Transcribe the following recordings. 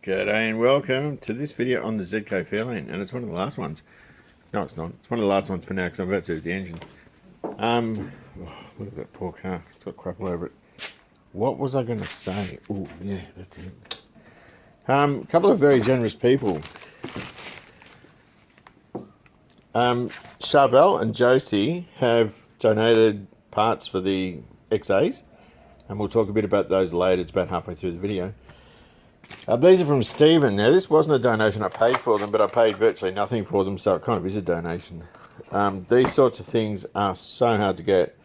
G'day and welcome to this video on the ZK Fairlane, and it's one of the last ones. No, it's not. It's one of the last ones for now because I'm about to do the engine. Look at that poor car. It's got crap all over it. What was I going to say? Oh, yeah, that's it. A couple of very generous people. Charbel and Josie have donated parts for the XAs, and we'll talk a bit about those later. It's about halfway through the video. These are from Stephen. Now, this wasn't a donation I paid for them, but I paid virtually nothing for them, so it kind of is a donation. These sorts of things are so hard to get.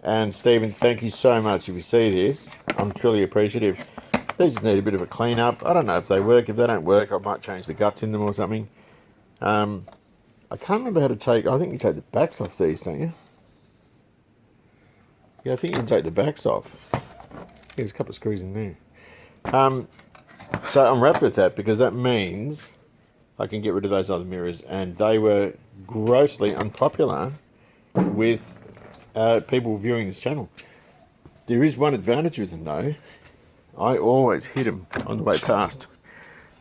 And Stephen, thank you so much. If you see this, I'm truly appreciative. They just need a bit of a clean up. I don't know if they work. If they don't work, I might change the guts in them or something. I can't remember how to take... I think you take the backs off these, don't you? Yeah, I think you can take the backs off. There's a couple of screws in there. So I'm wrapped with that because that means I can get rid of those other mirrors, and they were grossly unpopular with people viewing this channel. There is one advantage with them though. I always hit them on the way past,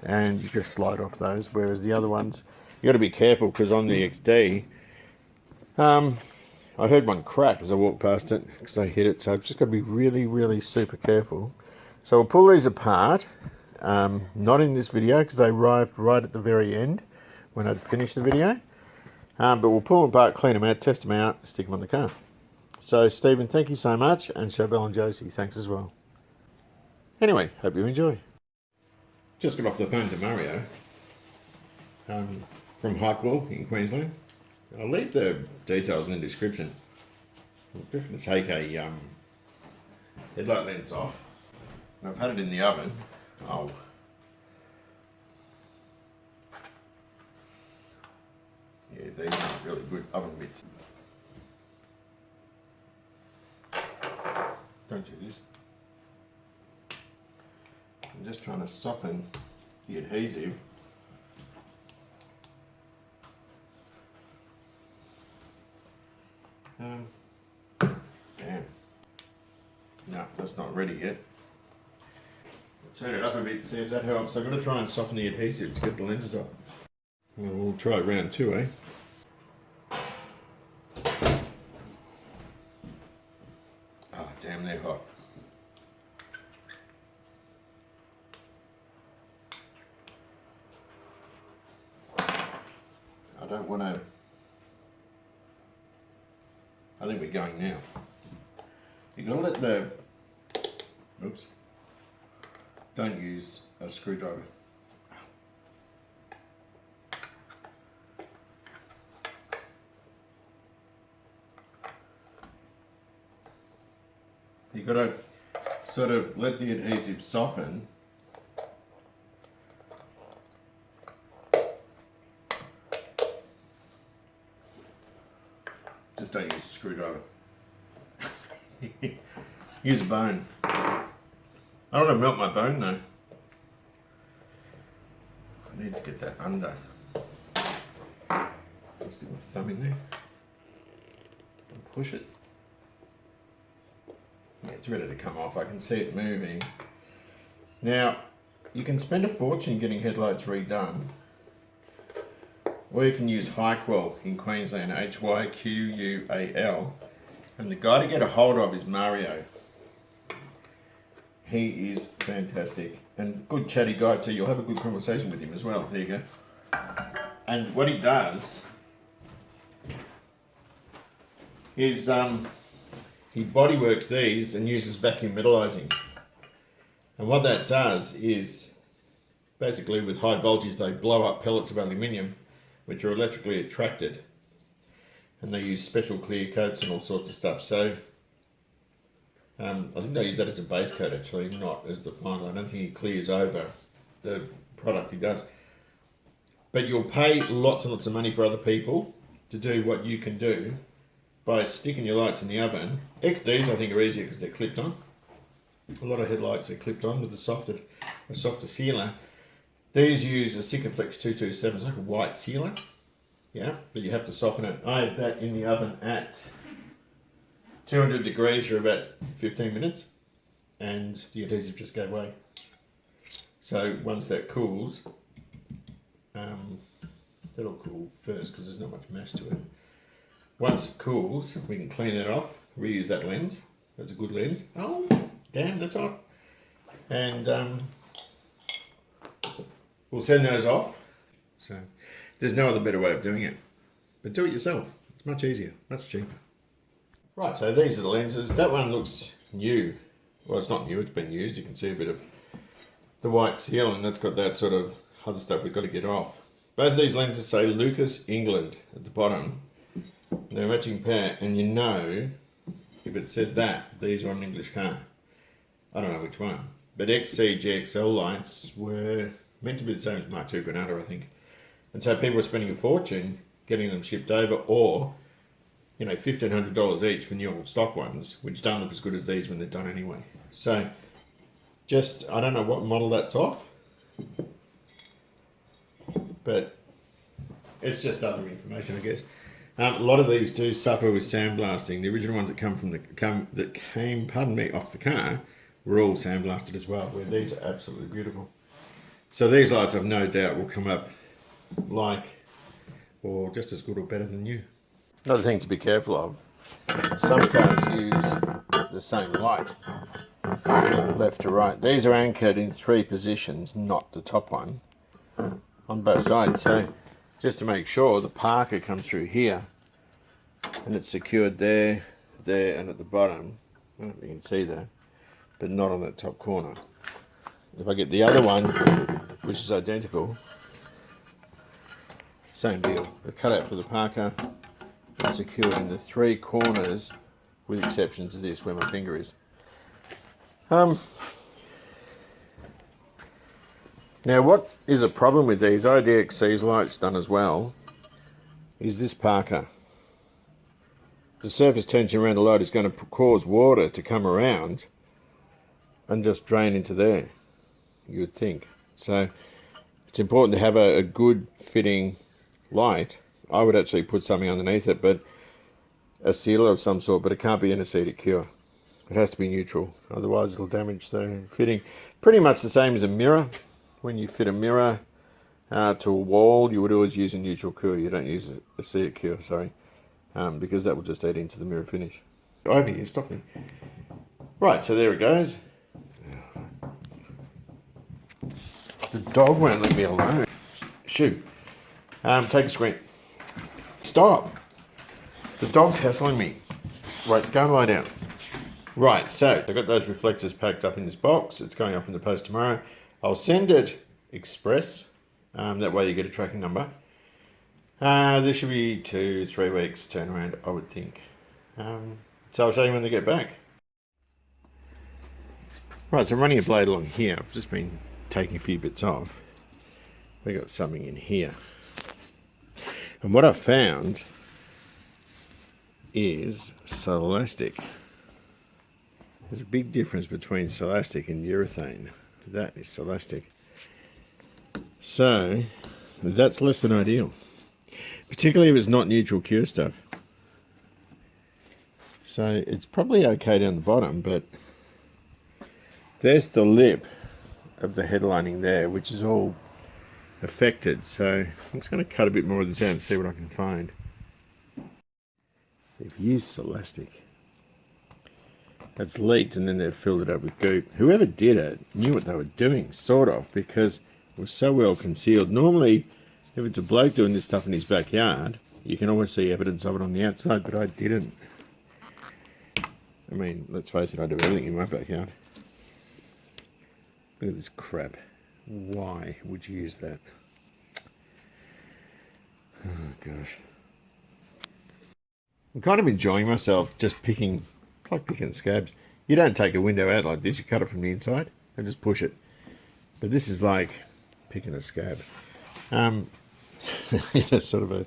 and you just slide off those, whereas the other ones, you got to be careful because on the XD, I heard one crack as I walked past it because I hit it, so I've just got to be really, really super careful. So we'll pull these apart. Not in this video because they arrived right at the very end when I'd finished the video. But we'll pull them apart, clean them out, test them out, stick them on the car. So Stephen, thank you so much, and Charbel and Josie, thanks as well. Anyway, hope you enjoy. Just got off the phone to Mario from Harkwell in Queensland. I'll leave the details in the description. I'm just going to take a headlight lens off. I've had it in the oven. Oh. Yeah, these are really good oven mitts. Don't do this. I'm just trying to soften the adhesive. Damn. No, that's not ready yet. Turn it up a bit, see if that helps. I've got to try and soften the adhesive to get the lenses off. And we'll try round two, eh? Oh, damn, they're hot. I don't want to... I think we're going now. You've got to let the... Oops. Don't use a screwdriver. You've got to sort of let the adhesive soften. Just don't use a screwdriver. Use a bone. I don't want to melt my bone though. I need to get that under. I'll stick my thumb in there and push it. Yeah, it's ready to come off. I can see it moving. Now, you can spend a fortune getting headlights redone, or you can use Hyqual in Queensland, Hyqual, and the guy to get a hold of is Mario. He is fantastic and good chatty guy too. You'll have a good conversation with him as well. There you go. And what he does is he body works these and uses vacuum metallizing. And what that does is basically with high voltage they blow up pellets of aluminium which are electrically attracted, and they use special clear coats and all sorts of stuff. So I think they use that as a base coat actually, not as the final. I don't think he clears over the product he does. But you'll pay lots and lots of money for other people to do what you can do by sticking your lights in the oven. XDs I think are easier because they're clipped on. A lot of headlights are clipped on with a softer sealer. These use a Sikaflex 227, it's like a white sealer. Yeah, but you have to soften it. I had that in the oven at 200 degrees for about 15 minutes and the adhesive just gave way. So once that cools, that'll cool first because there's not much mass to it. Once it cools, we can clean that off, reuse that lens. That's a good lens. Oh, damn, that's hot. And we'll send those off. So there's no other better way of doing it. But do it yourself. It's much easier, much cheaper. Right, so these are the lenses. That one looks new. Well, it's not new, it's been used. You can see a bit of the white seal, and that's got that sort of other stuff we've got to get off. Both of these lenses say Lucas, England at the bottom. They're a matching pair, and you know, if it says that, these are on an English car. I don't know which one. But XC GXL lights were meant to be the same as Mark II Granada, I think. And so people were spending a fortune getting them shipped over, or, you know, $1,500 each for new old stock ones, which don't look as good as these when they're done anyway. So, just, I don't know what model that's off, but it's just other information, I guess. A lot of these do suffer with sandblasting. The original ones that came, pardon me, off the car were all sandblasted as well, where these are absolutely beautiful. So these lights, I've no doubt, will come up like, or just as good or better than new. Another thing to be careful of, some cars use the same light, left to right. These are anchored in 3 positions, not the top one, on both sides. So just to make sure, the Parker comes through here, and it's secured there, there, and at the bottom. Well, you can see there, but not on that top corner. If I get the other one, which is identical, same deal. The cutout for the Parker is secured in the 3 corners, with the exception to this, where my finger is. Now, what is a problem with these IDXC's lights done as well is this Parker. The surface tension around the light is going to cause water to come around and just drain into there, you would think. So it's important to have a good fitting light. I would actually put something underneath it, but a sealer of some sort, but it can't be anaesthetic cure. It has to be neutral, otherwise it'll damage the fitting. Pretty much the same as a mirror. When you fit a mirror to a wall, you would always use a neutral cure. You don't use a acetic cure, sorry, because that will just add into the mirror finish. Over here, stop me. Right, so there it goes. The dog won't let me alone. Shoot. Take a screen. Stop. The dog's hassling me. Right, go and lie down. Right, so I've got those reflectors packed up in this box. It's going off in the post tomorrow. I'll send it express. That way you get a tracking number. There should be 2-3 weeks turnaround, I would think. So I'll show you when they get back. Right, so I'm running a blade along here. I've just been taking a few bits off. We got something in here. And what I've found is Celastic. There's a big difference between Celastic and urethane. That is Celastic. So that's less than ideal, particularly if it's not neutral cure stuff. So it's probably okay down the bottom, but there's the lip of the headlining there, which is all affected. So I'm just going to cut a bit more of this out and see what I can find. They've used Celastic. That's leaked, and then they've filled it up with goop. Whoever did it knew what they were doing, sort of, because it was so well concealed. Normally, if it's a bloke doing this stuff in his backyard, you can always see evidence of it on the outside, but I didn't. I mean, let's face it, I do everything in my backyard. Look at this crap. Why would you use that? Oh, gosh. I'm kind of enjoying myself just picking. It's like picking scabs. You don't take a window out like this, you cut it from the inside and just push it. But this is like picking a scab. In a sort of a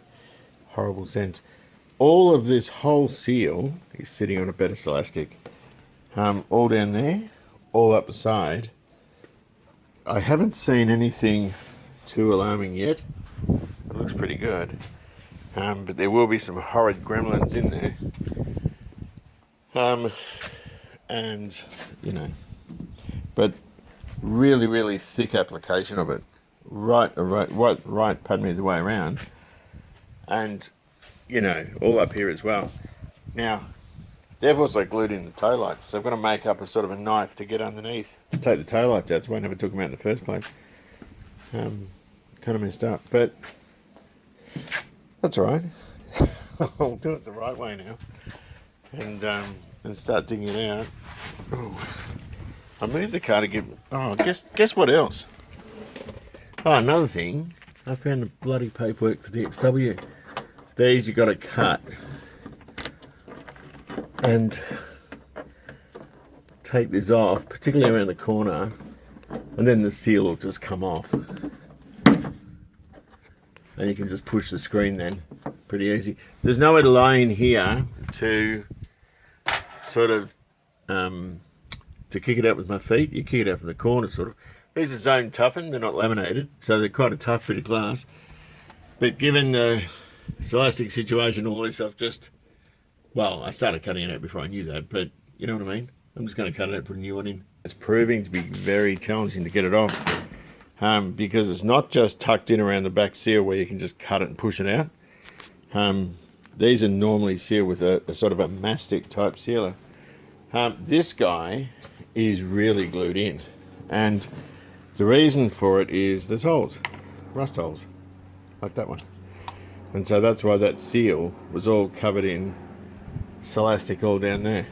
horrible sense. All of this whole seal is sitting on a bed of Celastic. All down there, all up the side. I haven't seen anything too alarming yet. It looks pretty good. But there will be some horrid gremlins in there. And, you know, but really, really thick application of it. Right, pardon me, the way around. And, you know, all up here as well. Now, they've also glued in the taillights, so I've got to make up a sort of a knife to get underneath to take the taillights out. That's why I never took them out in the first place. Kind of messed up, but that's all right. I'll do it the right way now, and start digging it out. Oh, I moved the car to give. Oh, guess what else? Oh, another thing. I found the bloody paperwork for the XW. These you got to cut and take this off, particularly around the corner, and then the seal will just come off. And you can just push the screen then. Pretty easy. There's nowhere to lie in here to sort of to kick it out with my feet. You kick it out from the corner sort of. These are zone toughened, they're not laminated, so they're quite a tough bit of glass. But given the elastic situation, all this, I've just, well, I started cutting it out before I knew that, but you know what I mean? I'm just going to cut it out, put a new one in. It's proving to be very challenging to get it off, because it's not just tucked in around the back seal where you can just cut it and push it out. These are normally sealed with a sort of a mastic type sealer. This guy is really glued in, and the reason for it is there's holes, rust holes, like that one. And so that's why that seal was all covered in elastic all down there.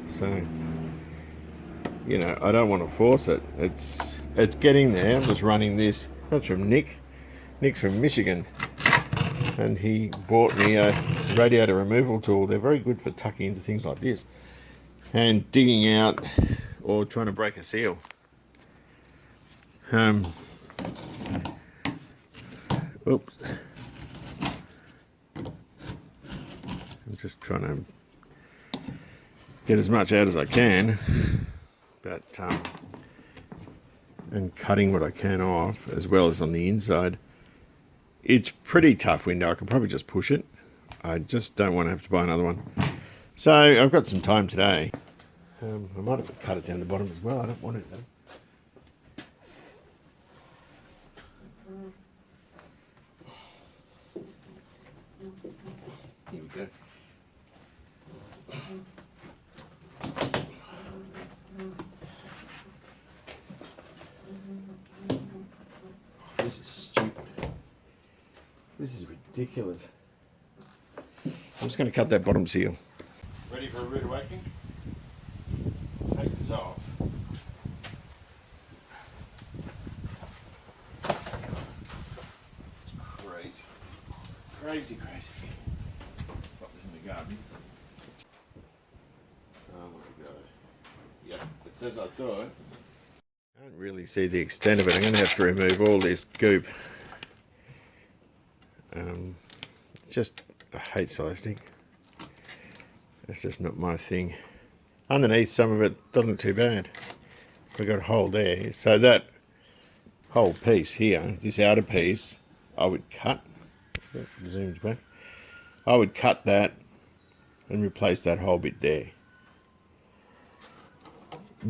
So, you know, I don't want to force it. It's getting there. I'm just running this. That's from Nick. Nick's from Michigan. And he bought me a radiator removal tool. They're very good for tucking into things like this and digging out or trying to break a seal. Oops. I'm just trying to get as much out as I can, but and cutting what I can off as well as on the inside. It's pretty tough window. I could probably just push it. I just don't want to have to buy another one. So I've got some time today. I might have to cut it down the bottom as well. I don't want it though. Here we go. This is stupid. This is ridiculous. I'm just going to cut that bottom seal. Ready for a rude awakening? Take this off. Crazy. Crazy. Pop this in the garden. Oh my god. Yep, it's as I thought. I don't really see the extent of it. I'm going to have to remove all this goop. Just, I hate elastic. It's just not my thing. Underneath, some of it doesn't look too bad. We've got a hole there. So that whole piece here, this outer piece, I would cut. Zooms back. I would cut that and replace that whole bit there.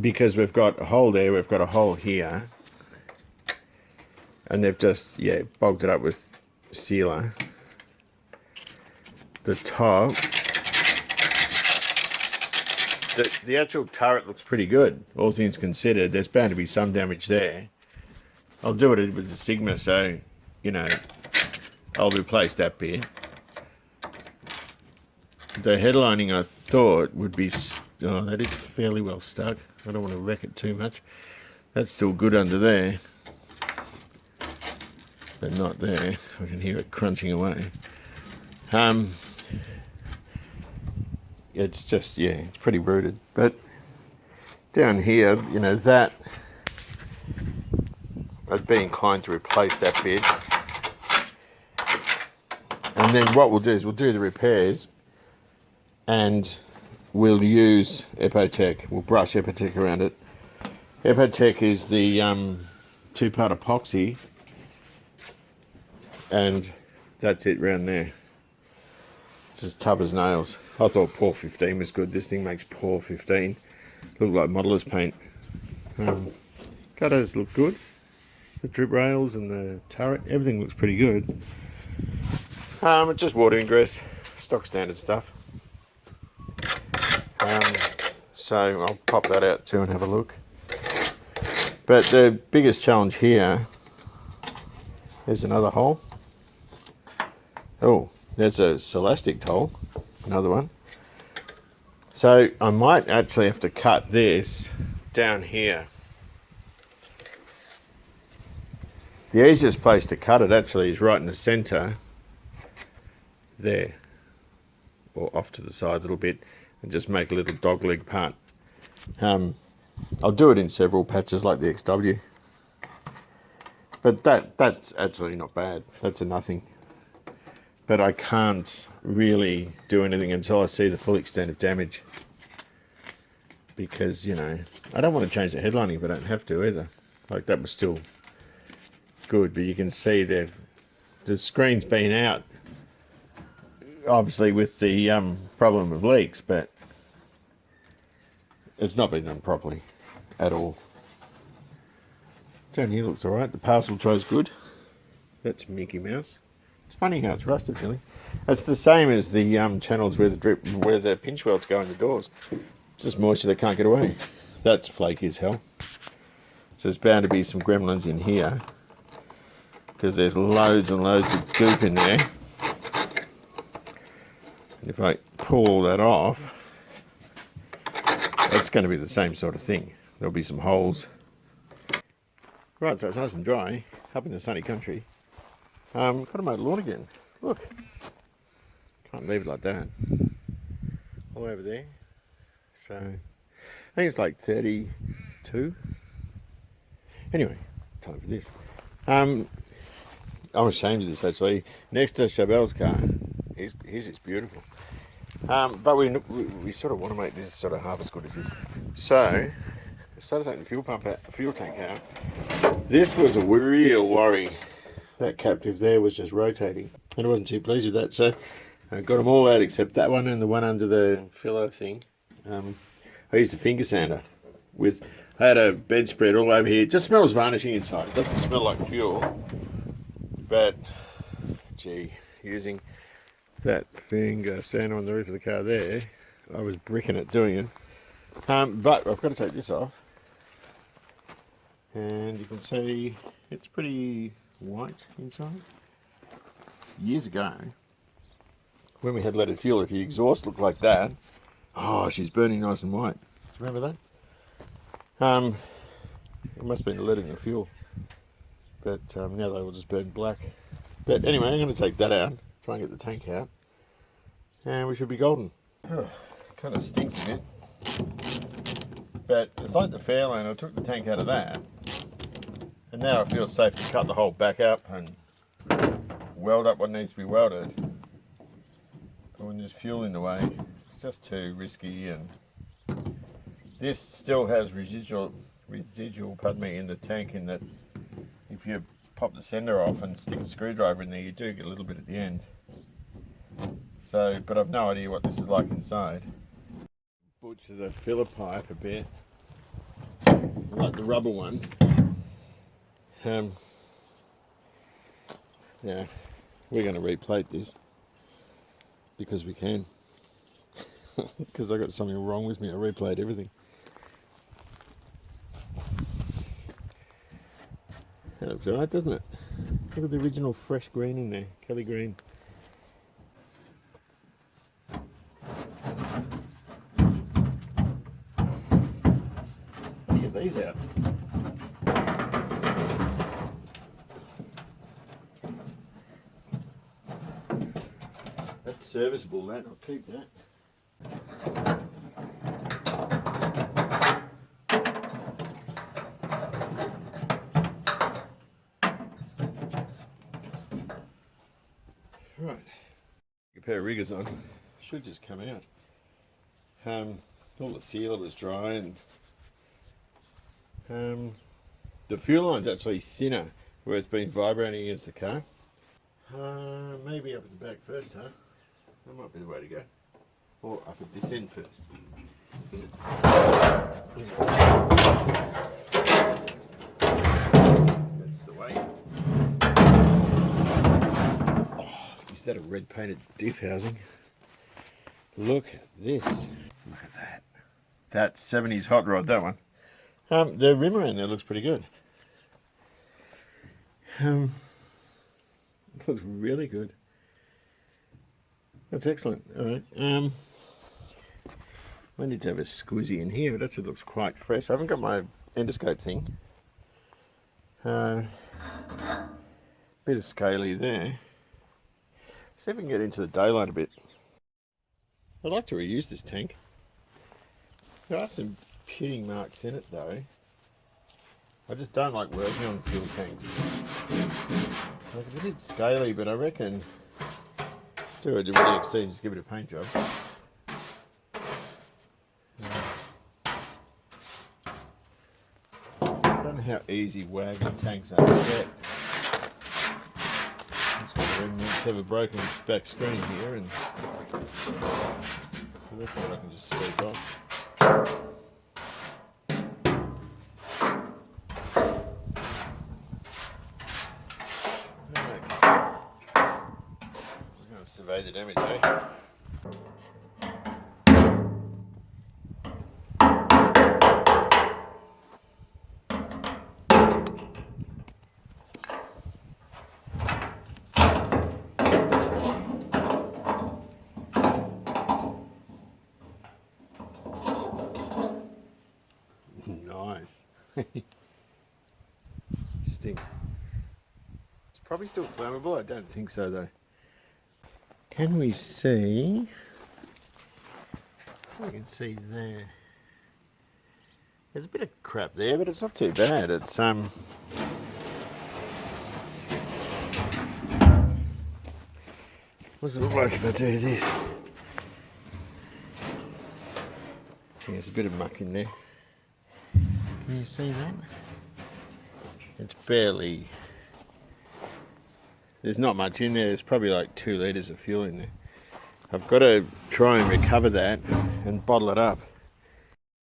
Because we've got a hole there, we've got a hole here. And they've just, bogged it up with sealer. The top, the actual turret looks pretty good, all things considered. There's bound to be some damage there. I'll do it with the Sigma, so, you know, I'll replace that bit. The headlining I thought would be, oh, that is fairly well stuck. I don't want to wreck it too much. That's still good under there, but not there. I can hear it crunching away. It's just, it's pretty rooted. But down here, you know, that, I'd be inclined to replace that bit. And then what we'll do is we'll do the repairs and we'll use Epotech. We'll brush Epotech around it. Epotech is the two-part epoxy, and that's it round there. It's as tough as nails. I thought Pour 15 was good. This thing makes Pour 15 look like modeller's paint. Gutters look good. The drip rails and the turret, everything looks pretty good. It's just water ingress, stock standard stuff. So I'll pop that out too and have a look. But the biggest challenge here is another hole. Oh, there's a Celastic hole, another one. So I might actually have to cut this down here. The easiest place to cut it actually is right in the center there, or off to the side a little bit, and just make a little dog leg part. I'll do it in several patches like the XW, but that's actually not bad. That's a nothing. But I can't really do anything until I see the full extent of damage, because, you know, I don't want to change the headlining, but I don't have to either. Like, that was still good, but you can see the screen's been out, obviously with the problem of leaks, but it's not been done properly at all. Down here looks alright. The parcel tray's good. That's Mickey Mouse. It's funny how it's rusted, really. It's the same as the channels where the pinch welds go in the doors. It's just moisture that can't get away. That's flaky as hell. So there's bound to be some gremlins in here, because there's loads and loads of goop in there. And if I pull all that off, it's going to be the same sort of thing. There'll be some holes. Right, so it's nice and dry up in the sunny country. Got to mow the lawn again. Look, can't leave it like that. All over there. So I think it's like 32. Anyway, time for this. I'm ashamed of this actually. Next to Chabelle's car, his is beautiful. But we sort of want to make this sort of half as good as this. So I started taking the fuel tank out. This was a real worry. That captive there was just rotating, and I wasn't too pleased with that. So I got them all out except that one and the one under the filler thing. I used a finger sander with. I had a bedspread all over here. It just smells varnishing inside. It doesn't smell like fuel. But, gee, using that finger sander on the roof of the car there, I was bricking it doing it. But I've got to take this off. And you can see it's pretty white inside. Years ago, when we had leaded fuel, if your exhaust looked like that, oh, she's burning nice and white. Do you remember that? It must have been the lead in the fuel, but now they will just burn black. But anyway, I'm going to take that out, try and get the tank out, and we should be golden. Oh, kind of stinks a bit, but it's like the Fairlane. I took the tank out of that, and now I feel safe to cut the hole back up and weld up what needs to be welded. But when there's fuel in the way, it's just too risky. And this still has residual in the tank, in that if you pop the sender off and stick a screwdriver in there, you do get a little bit at the end. So, but I've no idea what this is like inside. Butcher the filler pipe a bit, like the rubber one. Yeah, we're going to replate this because we can. Because I got something wrong with me, I replate everything. That looks alright, doesn't it? Look at the original fresh green in there, Kelly green. How do you get these out? That's serviceable, that. I'll keep that. Right, a pair of riggers on, should just come out. All the sealer was dry, and the fuel line's actually thinner where it's been vibrating against the car. Maybe up at the back first, huh? That might be the way to go. Or up at this end first. that a red painted diff housing? Look at this. Look at that. That 70s hot rod, that one. The rim around there looks pretty good. It looks really good. That's excellent. All right. I need to have a squizzy in here. It actually looks quite fresh. I haven't got my endoscope thing. Bit of scaly there. See if we can get into the daylight a bit. I'd like to reuse this tank. There are some pitting marks in it though. I just don't like working on fuel tanks. Like it's a bit scaly, but I reckon do a really exceed, just give it a paint job. I don't know how easy wagon tanks are to get. Let's have a broken back screen here, and so this one I can just sweep off. We're going to survey the damage, eh? Nice. Stinks. It's probably still flammable. I don't think so though. Can we see? We can see there. There's a bit of crap there, but it's not too bad. It's what does it look like if I do this? There's a bit of muck in there. Can you see that? It's barely... There's not much in there. There's probably like 2 litres of fuel in there. I've got to try and recover that and bottle it up.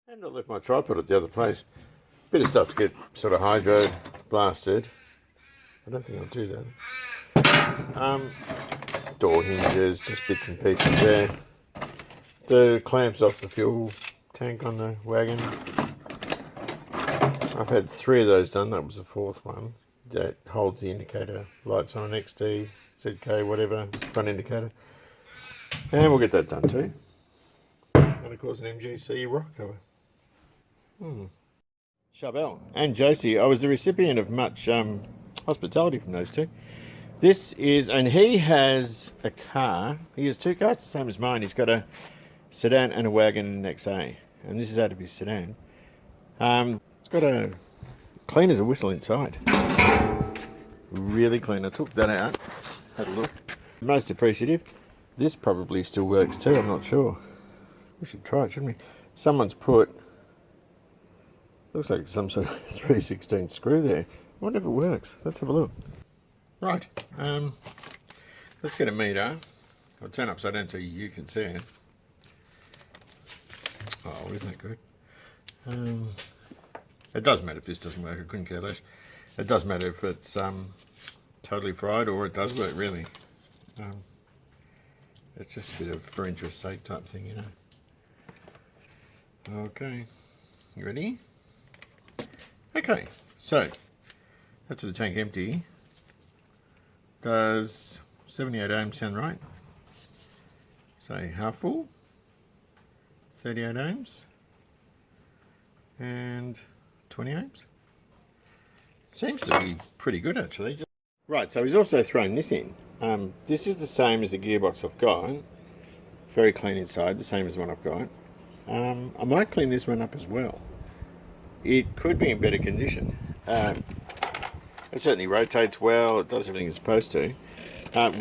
And I'll leave my tripod at the other place. Bit of stuff to get sort of hydro blasted. I don't think I'll do that. Door hinges, just bits and pieces there. The clamps off the fuel tank on the wagon. I've had 3 of those done. That was the 4th one. That holds the indicator lights on an XD, ZK, whatever, front indicator. And we'll get that done too. And of course an MGC rock cover. Charbel and Josie, I was the recipient of much hospitality from those two. This is, and he has a car. He has 2 cars, the same as mine. He's got a sedan and a wagon and an XA. And this is out of his sedan. It's got a clean as a whistle inside. Really clean. I took that out, had a look. Most appreciative. This probably still works too, I'm not sure. We should try it, shouldn't we? Someone's put, looks like some sort of 3/16 screw there. I wonder if it works. Let's have a look. Right, let's get a meter. I'll turn upside down so you can see it. Oh, isn't that good? It doesn't matter if this doesn't work, I couldn't care less. It doesn't matter if it's totally fried or it does work, really. It's just a bit of for interest sake type thing, you know. Okay, you ready? Okay, so that's with the tank empty. Does 78 ohms sound right? Say half full, 38 ohms, and 20 ohms. Seems to be pretty good actually. Right, so he's also thrown this in. This is the same as the gearbox I've got. Very clean inside, the same as the one I've got. I might clean this one up as well. It could be in better condition. It certainly rotates well, it does everything it's supposed to.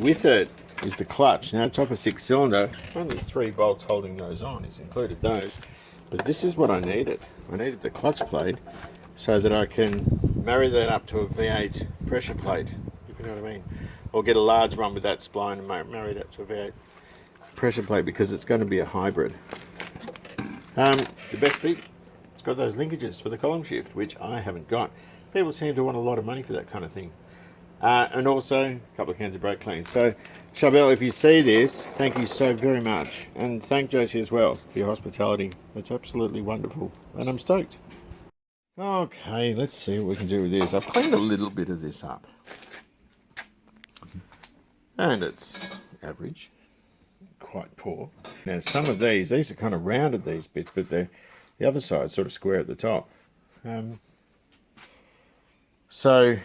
With it is the clutch. Now, top of 6-cylinder, only 3 bolts holding those on. He's included those. But this is what I needed. I needed the clutch plate so that I can marry that up to a V8 pressure plate, if you know what I mean. Or get a large one with that spline and marry it up to a V8 pressure plate because it's going to be a hybrid. The best bit, it's got those linkages for the column shift, which I haven't got. People seem to want a lot of money for that kind of thing. and also a couple of cans of brake clean. So, Charbel, if you see this, thank you so very much. And thank Josie as well for your hospitality. That's absolutely wonderful. And I'm stoked. Okay, let's see what we can do with this. I've cleaned a little bit of this up. And it's average. Quite poor. Now, some of these are kind of rounded, these bits, but the other side's sort of square at the top. So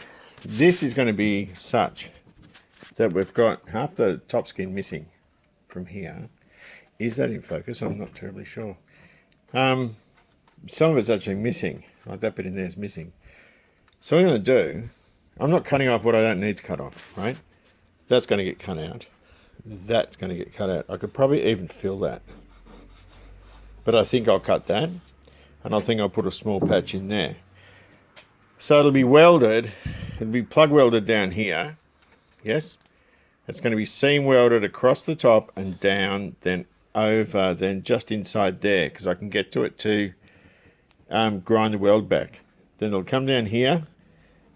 this is going to be such that we've got half the top skin missing from here. Is that in focus? I'm not terribly sure. Some of it's actually missing, like that bit in there is missing. So what I'm going to do, I'm not cutting off what I don't need to cut off, right? That's going to get cut out. That's going to get cut out. I could probably even fill that. But I think I'll cut that, and I think I'll put a small patch in there. So it'll be welded, it'll be plug welded down here, yes? It's going to be seam welded across the top and down, then over, then just inside there, because I can get to it to grind the weld back. Then it'll come down here,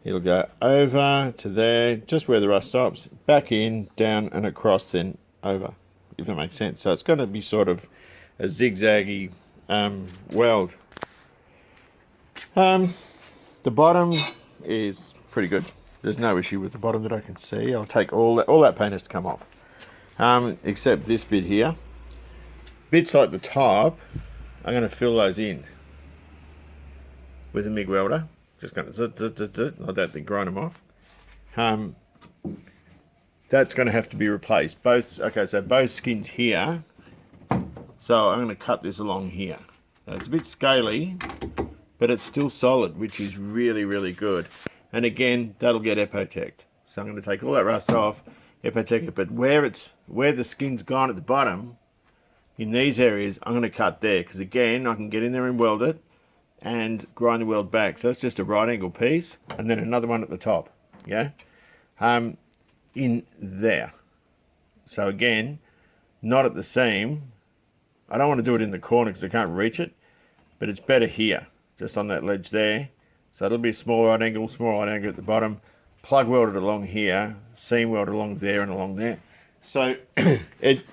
it'll go over to there, just where the rust stops, back in, down and across, then over, if that makes sense. So it's going to be sort of a zigzaggy weld. The bottom is pretty good. There's no issue with the bottom that I can see. I'll take all that paint has to come off, except this bit here. Bits like the top, I'm going to fill those in with a MIG welder. Just going to like that, then grind them off. That's going to have to be replaced. So both skins here. So I'm going to cut this along here. Now it's a bit scaly, but it's still solid, which is really, really good. And again, that'll get epoteched. So I'm going to take all that rust off, epotect it, but where the skin's gone at the bottom, in these areas, I'm going to cut there, because again, I can get in there and weld it and grind the weld back. So that's just a right angle piece, and then another one at the top, yeah? In there. So again, not at the seam. I don't want to do it in the corner because I can't reach it, but it's better here, just on that ledge there. So it'll be a small right angle at the bottom, plug welded along here, seam welded along there and along there. So it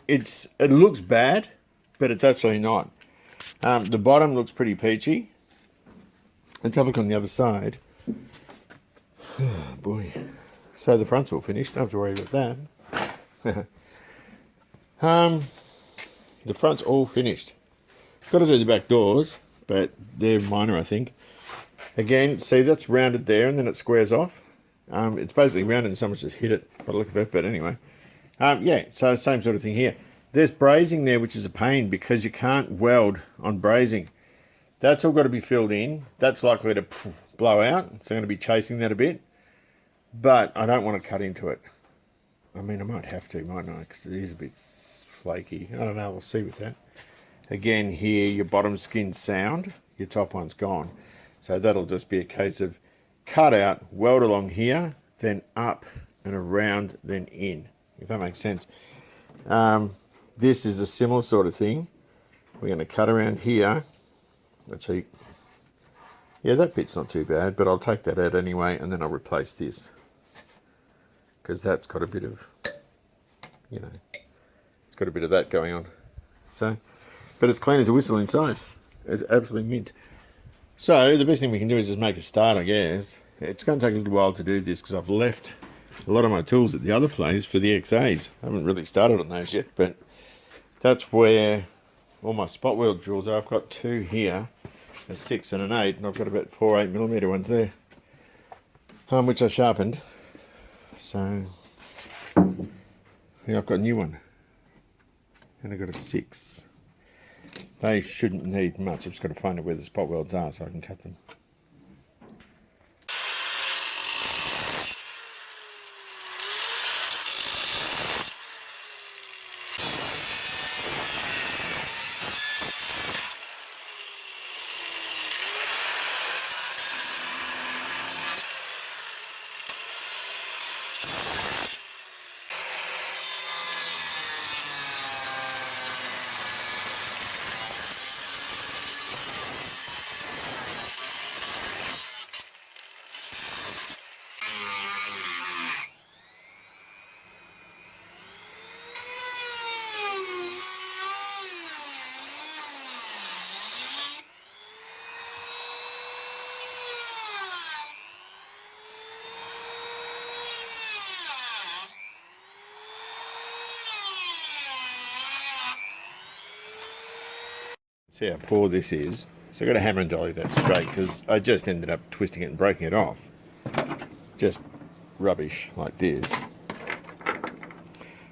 looks bad, but it's actually not. The bottom looks pretty peachy. Let's have a look on the other side. Oh boy. So the front's all finished, don't have to worry about that. The front's all finished. Got to do the back doors, but they're minor, I think. Again, see, that's rounded there and then it squares off. It's basically rounded and someone's just hit it by the look of it, but anyway. Yeah, so same sort of thing here. There's brazing there, which is a pain because you can't weld on brazing. That's all got to be filled in. That's likely to blow out, so I'm going to be chasing that a bit. But I don't want to cut into it. I mean, I might have to, mightn't I? Because it is a bit flaky. I don't know, we'll see with that. Again, here, your bottom skin's sound, your top one's gone. So that'll just be a case of cut out, weld along here, then up and around, then in, if that makes sense. This is a similar sort of thing. We're going to cut around here. Let's see. Yeah, that bit's not too bad, but I'll take that out anyway, and then I'll replace this. Because that's got a bit of, you know, it's got a bit of that going on. So, but it's clean as a whistle inside. It's absolutely mint. So the best thing we can do is just make a start, I guess. It's going to take a little while to do this because I've left a lot of my tools at the other place for the XAs. I haven't really started on those yet, but that's where all my spot weld drills are. I've got two here, a 6 and an 8, and I've got about 4 8mm ones there, which I sharpened. So yeah, I've got a new one, and I've got a 6. They shouldn't need much. I've just got to find out where the spot welds are so I can cut them. See how poor this is. So I've got to hammer and dolly that straight because I just ended up twisting it and breaking it off. Just rubbish like this.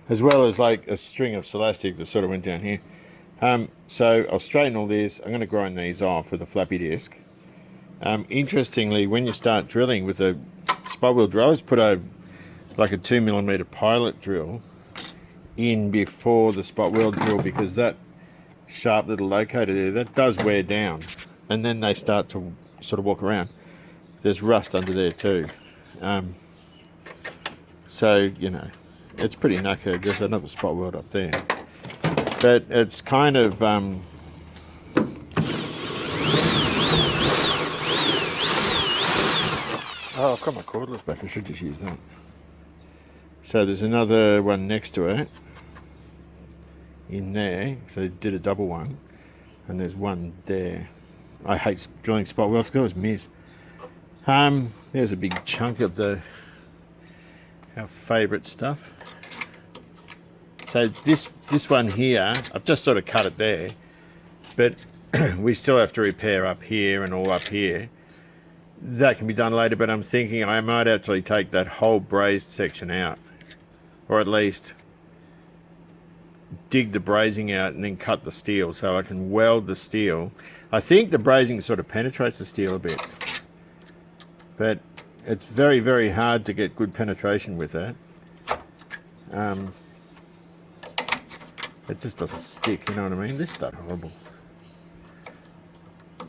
As well as like a string of Celastic that sort of went down here. So I'll straighten all this. I'm going to grind these off with a flappy disc. Interestingly, when you start drilling with a spot wheel drill, I just put like a 2mm pilot drill in before the spot wheel drill, because that sharp little locator there, that does wear down, and then they start to sort of walk around. There's rust under there too. So, you know, it's pretty knackered. There's another spot weld up there. But it's kind of... oh, I've got my cordless back. I should just use that. So there's another one next to it. In there. So I did a double one. And there's one there. I hate drilling spot welds because I always miss. There's a big chunk of our favourite stuff. So this one here, I've just sort of cut it there, but we still have to repair up here and all up here. That can be done later, but I'm thinking I might actually take that whole brazed section out, or at least dig the brazing out and then cut the steel so I can weld the steel. I think the brazing sort of penetrates the steel a bit, but it's very, very hard to get good penetration with that. It just doesn't stick, you know what I mean? This stuff horrible.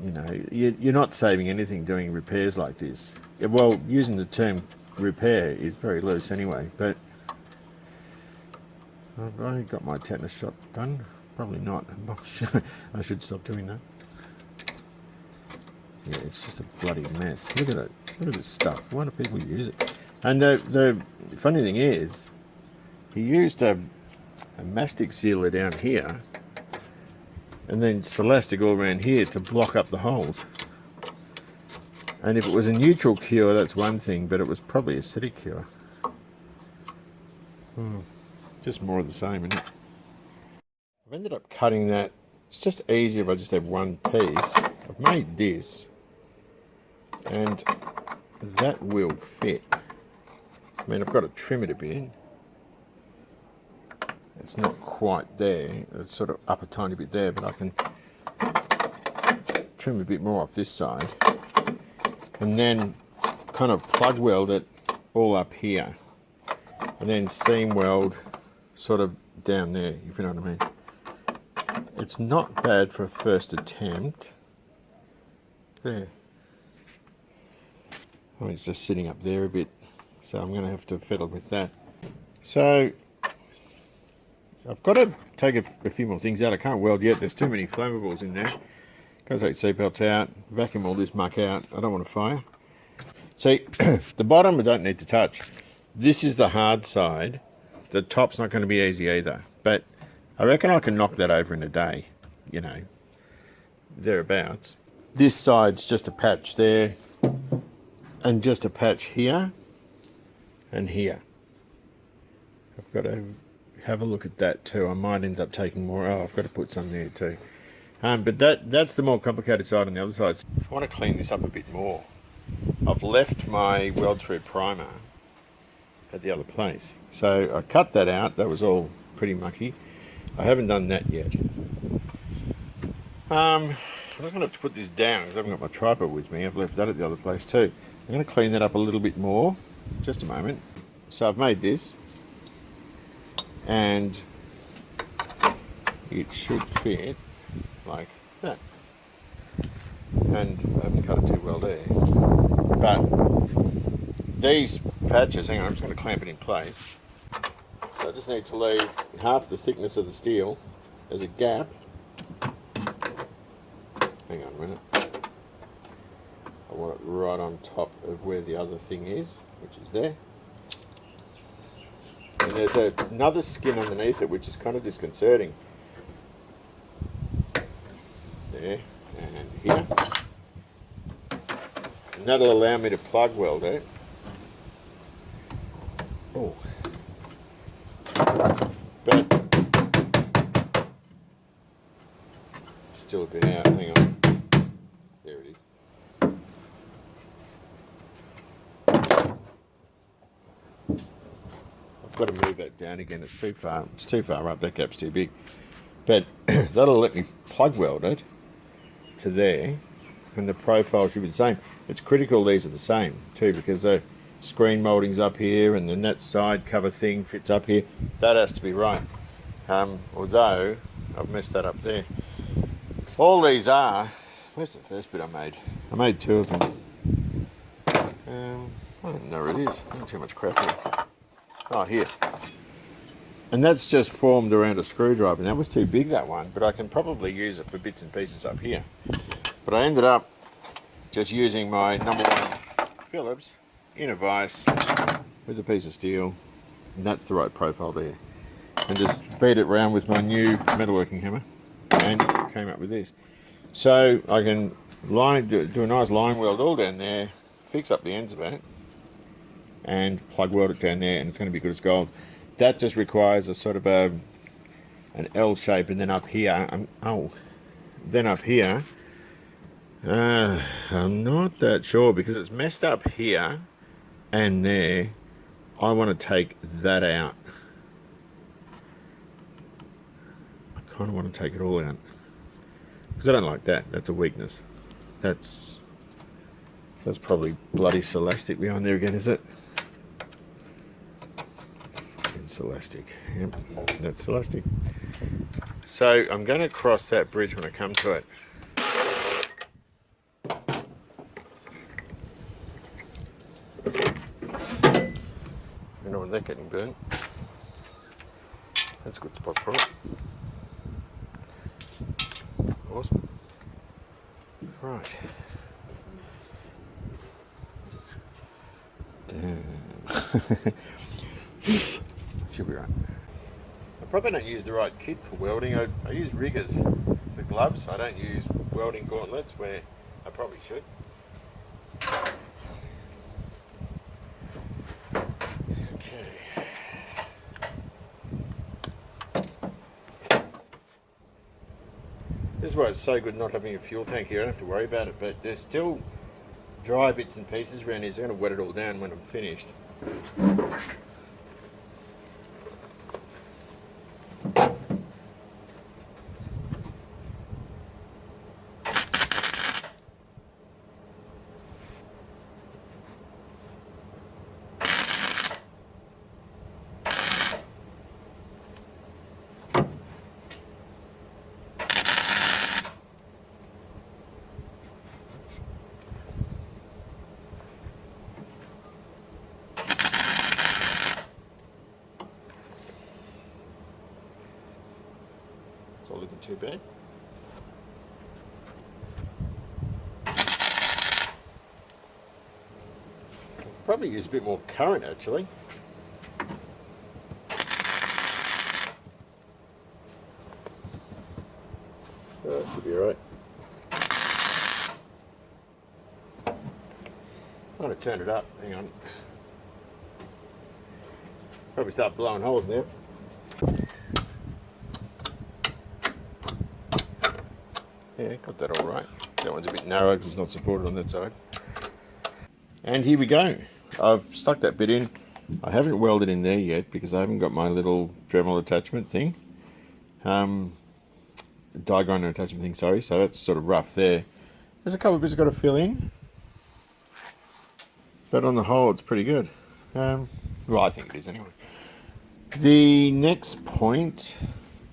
You know, you're not saving anything doing repairs like this. Well, using the term repair is very loose anyway, but have I got my tetanus shot done? Probably not. I should stop doing that. Yeah, it's just a bloody mess. Look at it. Look at this stuff. Why do people use it? And the funny thing is, he used a mastic sealer down here, and then Celastic all around here to block up the holes. And if it was a neutral cure, that's one thing, but it was probably acidic cure. Just more of the same, isn't it? I've ended up cutting that. It's just easier if I just have one piece. I've made this, and that will fit. I mean, I've got to trim it a bit. It's not quite there. It's sort of up a tiny bit there, but I can trim a bit more off this side, and then kind of plug weld it all up here, and then seam weld sort of down there, if you know what I mean. It's not bad for a first attempt. There. Oh, it's just sitting up there a bit, so I'm going to have to fiddle with that. So I've got to take a few more things out. I can't weld yet. There's too many flammables in there. Got to take seatbelts out, vacuum all this muck out. I don't want to fire. See, the bottom I don't need to touch. This is the hard side. The top's not going to be easy either. But I reckon I can knock that over in a day, you know, thereabouts. This side's just a patch there, and just a patch here and here. I've got to have a look at that too. I might end up taking more. Oh, I've got to put some there too. But that's the more complicated side. On the other side, I want to clean this up a bit more. I've left my weld through primer at the other place, so I cut that out. That was all pretty mucky. I haven't done that yet. I'm just going to have to put this down because I haven't got my tripod with me. I've left that at the other place too. I'm going to clean that up a little bit more. Just a moment. So I've made this, and it should fit like that. And I haven't cut it too well there. But these patches, hang on, I'm just going to clamp it in place. So I just need to leave half the thickness of the steel as a gap. Hang on a minute. I want it right on top of where the other thing is, which is there. And there's another skin underneath it, which is kind of disconcerting. There and here. And that'll allow me to plug weld it. Oh. But still a bit out. Hang on. There it is. I've got to move that down again. It's too far. It's too far up. That gap's too big. But that'll let me plug weld it to there, and the profile should be the same. It's critical these are the same too, because the screen moulding's up here, and then that side cover thing fits up here. That has to be right. Although I've messed that up there. All these are. Where's the first bit I made? I made 2 of them. I don't know where it is. Not too much crap here. Oh, here. And that's just formed around a screwdriver. That was too big, that one, but I can probably use it for bits and pieces up here. But I ended up just using my #1 Phillips in a vise with a piece of steel, and that's the right profile there. And just beat it round with my new metalworking hammer, and came up with this. So I can do a nice line weld all down there, fix up the ends of it, and plug weld it down there, and it's going to be good as gold. That just requires a sort of an L shape, and then up here, then up here, I'm not that sure, because it's messed up here and there. I want to take that out. I kind of want to take it all out, because I don't like that. That's a weakness. That's probably bloody Celastic behind there again, is it? Celastic. Yep, that's Celastic. So I'm going to cross that bridge when I come to it. I don't want that getting burnt. That's a good spot for it. Awesome. Right. Damn. Should be right. I probably don't use the right kit for welding. I use riggers, the gloves. I don't use welding gauntlets, where I probably should. Okay. This is why it's so good not having a fuel tank here. I don't have to worry about it, but there's still dry bits and pieces around here, so I'm going to wet it all down when I'm finished. It's not looking too bad. Probably use a bit more current actually. That should be alright. I'm going to turn it up, hang on. Probably start blowing holes now. Yeah, got that all right. That one's a bit narrow because it's not supported on that side. And here we go. I've stuck that bit in. I haven't welded in there yet because I haven't got my little Dremel attachment thing. Die grinder attachment thing, sorry. So that's sort of rough there. There's a couple of bits I've got to fill in. But on the whole, it's pretty good. Well, I think it is anyway. The next point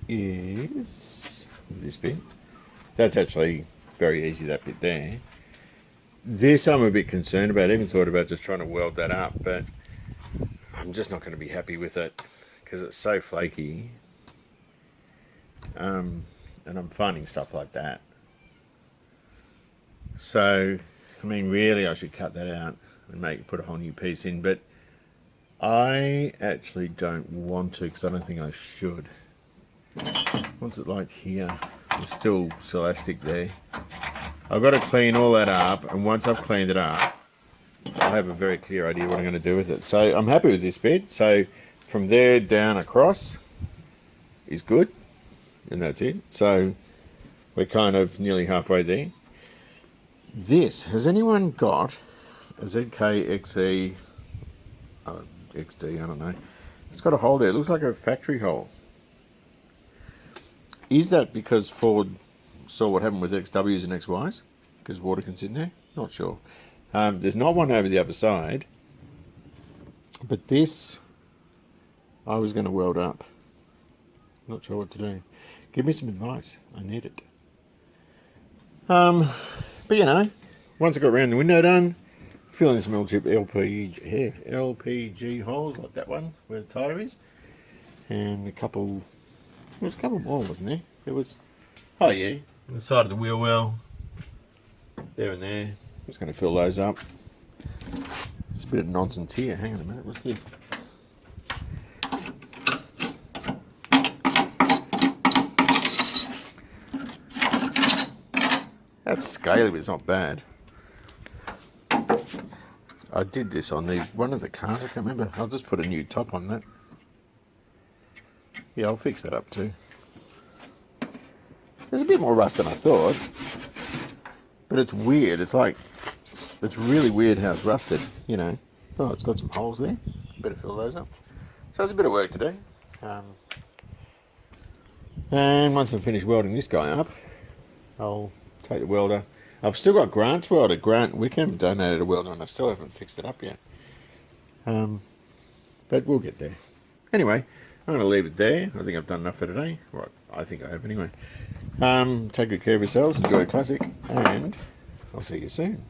is this bit. That's actually very easy, that bit there. This I'm a bit concerned about. I even thought about just trying to weld that up, but I'm just not going to be happy with it because it's so flaky. And I'm finding stuff like that. So, I mean, really I should cut that out and put a whole new piece in, but I actually don't want to because I don't think I should. What's it like here? There's still Celastic there. I've got to clean all that up, and once I've cleaned it up, I'll have a very clear idea what I'm going to do with it. So I'm happy with this bit. So from there down across is good, and that's it. So we're kind of nearly halfway there. This, has anyone got a ZK XE, XD, I don't know. It's got a hole there, it looks like a factory hole. Is that because Ford saw what happened with XWs and XYs? Because water can sit in there? Not sure. There's not one over the other side. But this, I was going to weld up. Not sure what to do. Give me some advice. I need it. But you know, once I got around the window done, fill in some LPG holes like that one where the tyre is. And there was a couple more, wasn't there? There was, oh yeah, on the side of the wheel well, there and there. I'm just going to fill those up. There's a bit of nonsense here. Hang on a minute, what's this? That's scaly, but it's not bad. I did this on one of the cars, I can't remember. I'll just put a new top on that. Yeah, I'll fix that up too. There's a bit more rust than I thought. But it's weird. It's really weird how it's rusted, you know. Oh, it's got some holes there. Better fill those up. So there's a bit of work to do. And once I've finished welding this guy up, I'll take the welder. I've still got Grant's welder. Grant Wickham donated a welder and I still haven't fixed it up yet. But we'll get there. Anyway, I'm going to leave it there. I think I've done enough for today. Right, I think I have anyway. Take good care of yourselves. Enjoy a classic. And I'll see you soon.